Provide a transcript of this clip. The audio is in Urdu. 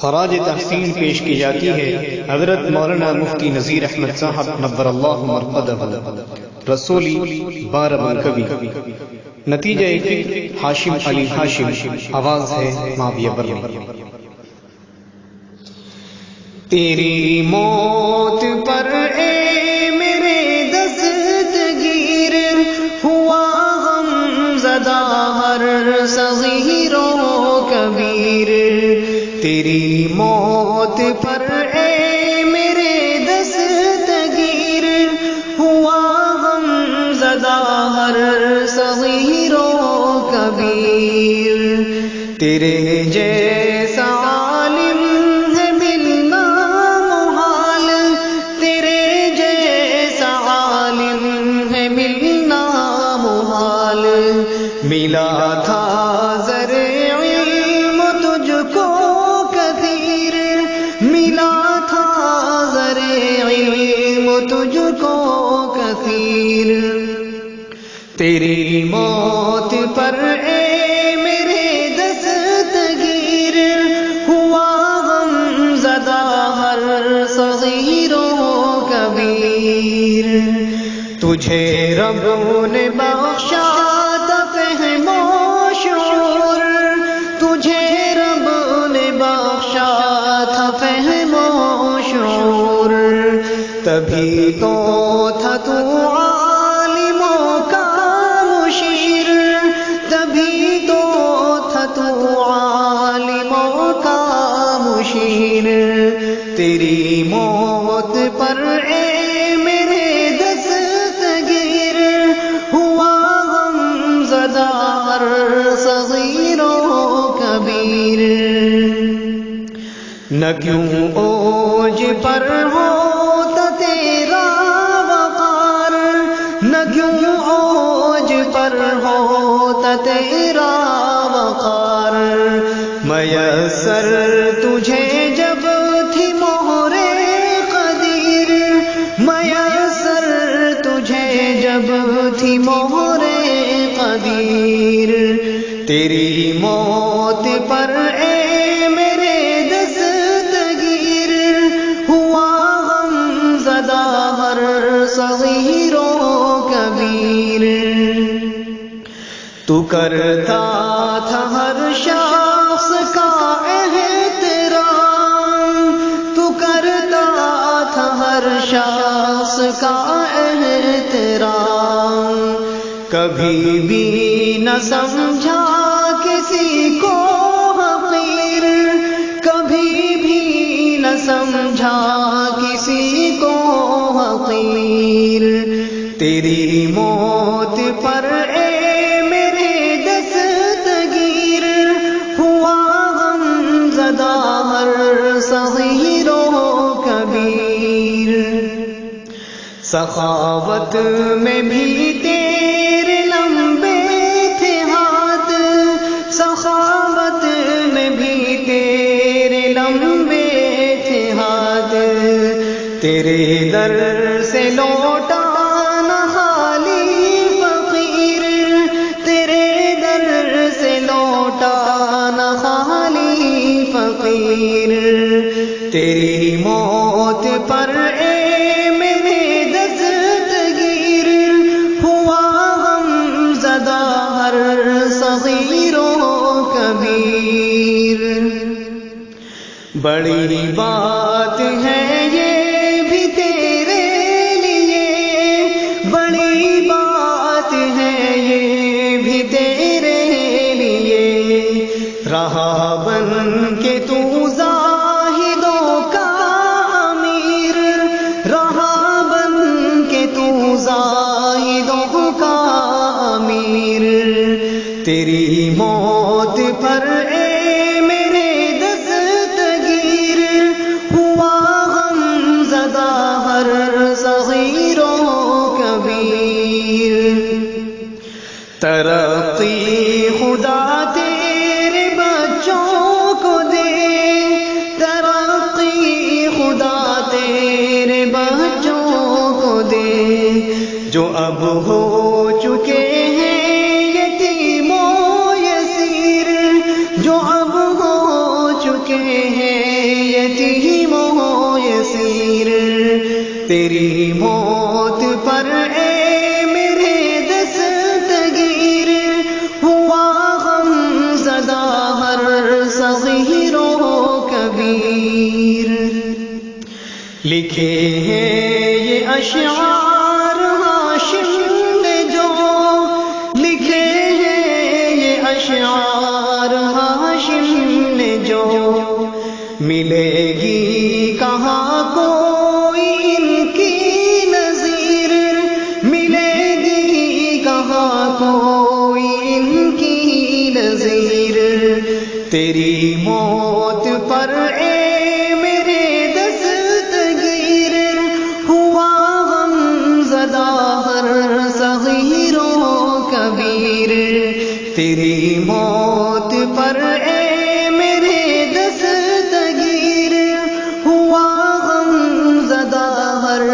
خراج تحسین پیش کی جاتی ہے حضرت مولانا مفتی نذیر احمد صاحب نور اللہ مرقدہ رسولی 12 منقبی. نتیجہ ایک ہاشم علی ہاشم. آواز ہے معاویہ برمی. تیری موت پر اے میرے دستگیر ہوا غم زدہ ہر صغیر و کبیر. تیری موت پر اے میرے دستگیر ہوا غم زدہ ہر صغیر و کبیر. تیرے جیسا عالم ہے ملنا محال، تیرے جیسا عالم ہے ملنا محال. ملا تھا زر علم تجھ کو کثیر، ملا تھا زر علم تجھ کو کثیر. تیری موت پر اے میرے دستگیر ہوا غم زدہ ہر صغیر و کبیر. تجھے رب نے بخشا تھا فہم و شعور، تجھے رب نے بخشا تھا فہم و شعور. تبھی تو تھا تو عالموں کا مشیر، تبھی تو تھا تو عالموں کا مشیر. تیری موت پر اے میرے دستگیر ہوا غم زدہ ہر صغیر و کبیر. نہ کیوں اوج پر ہوتا تیرا وقار، نہ کیوں اوج پر ہوتا تیرا وقار. میسر تجھے جب تھی مہر قدیر، میسر تجھے جب تھی مہر قدیر. تیری موت پر اے میرے دستگیر ہوا غم زدہ ہر صغیر و کبیر. تو کرتا تھا ہر شخص کا احترام، تو کرتا تھا ہر شخص کا احترام. کبھی بھی نہ سمجھا کسی کو حقیر، کبھی بھی نہ سمجھا کسی کو حقیر. تیری موت پر اے میرے دستگیر ہوا غم زدہ ہر صغیر و کبیر. سخاوت میں بھی تیرے لمبے تھے ہاتھ، سخاوت میں بھی تیرے لمبے تھے ہاتھ. تیرے در سے لوٹا نہ خالی فقیر، تیرے در سے لوٹا نہ خالی فقیر. تیری موت پر اے میرے دستگیر ہوا غم زدہ ہر صغیر و کبیر. بڑی بات ہے یہ بھی تیرے لیے، بڑی بات ہے یہ بھی تیرے لیے. رہا بن کے تو زاہدوں کا امیر، رہا بن کے تو زاہدوں کا امیر. تیری موت پر اے میرے دستگیر ہوا غم زدہ ہر صغیر و کبیر. ترقی خدا تیرے بچوں کو دے، ترقی خدا تیرے بچوں کو دے. جو اب ہو چکے ہیں یتیم و یسیر، جو اب ہو چکے ہیں یتیم و یسیر، تیری موت پر اے میرے دستگیر، ہوا غم زدہ ہر صغیر و کبیر۔ لکھے ہیں یہ اشعار ہاشم نے جو، لکھے ہیں یہ اشعار ہاشم نے جو، ملے گی کہاں کوئی ان کی نظیر، ملے گی کہاں کوئی ان کی نظیر۔ تیری موت پر اے میرے دستگیر، ہوا غم زدہ ہر صغیر و کبیر۔ تیری موت پر اے میرے دستگیر، ہوا غم زدہ ہر